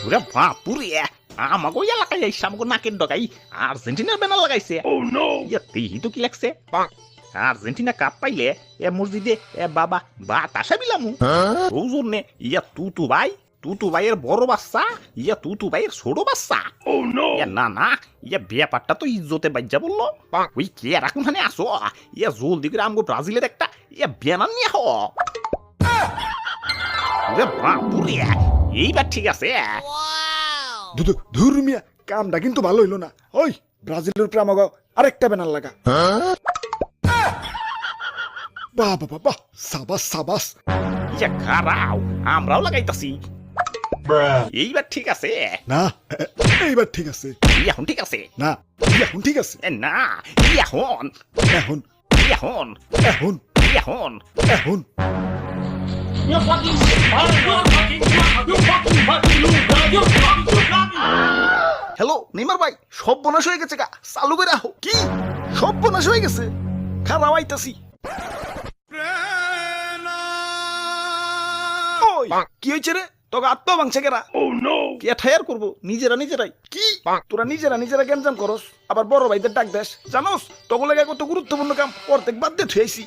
ওরে বাপুরে আমাকে ওই এলাকায় আইসা আমাকে নাকের ডগাই আর্জেন্টিনার ব্যানার লাগাইছে। এই তো কি লাগছে, আর্জেন্টিনা কাপ পাইলে এ মসজিদে এ বাবা বাতাসা বিলামু। ওই জন্যে তুতু ভাইয়ের বড় বাচ্চা তুতু ভাইয়ের ছোট বাচ্চা। না না ব্যাপারটা তো ইজ্জতে বাজ্যা বললো। ওই কে রাখুন হানে আসো জলদি করে আমগো ব্রাজিলের একটা ব্যানার নিয়ে হ। বাপুরে এইবার ঠিক আছে। ধুর মিয়া, কামটা কিন্তু ভালো হইলো না। ওই ব্রাজিলের উপরে আমাকে আরেকটা ব্যানার লাগা। বাহ বাবা বাহ, সাবাস সাবাস। খারাও আমরাও লাগাইতাছি। এইবার ঠিক আছে না, এইবার ঠিক আছে এখন ঠিক আছে না, এখন ঠিক আছে না এখন এখন এখন এখন এখন এখন। হ্যালো নেইমার ভাই, সব বোনাস হয়ে গেছে গা, চালু করে আহো। কি সব বোনাস হয়ে গেছে? খারাপ আইতাছি। ওই কি হয়েছে রে? তোকে আত্মা ভাঙছে কেরা? কে ঠায়ার করবো? নিজেরাই। কি তোরা নিজেরা গ্যাঞ্জাম করস, আবার বড় ভাইদের ডাক দেশ? জানোস তোকে লাগে কত গুরুত্বপূর্ণ কাম অর্ধেক বাদ দিয়ে থুয়েছি।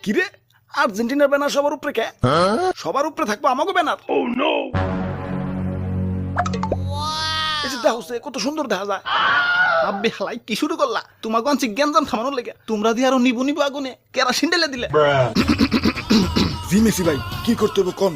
কি রে, আর্জেন্টিনার ব্যানার সবার উপরে কে? সবার উপরে থাকবো আমাকে ব্যানার? এই যে দেখো কত সুন্দর দেখা যায়। আব্বে হালাই কি শুরু করলা? তোমাকে আনছি গ্যাঞ্জাম থামানোর লেগে, তোমরা দিয়ে আরো নিবো আগুনে কেরাসিন ঢেলে দিলে। জি মেসি ভাই, কি করতে হবে কোন?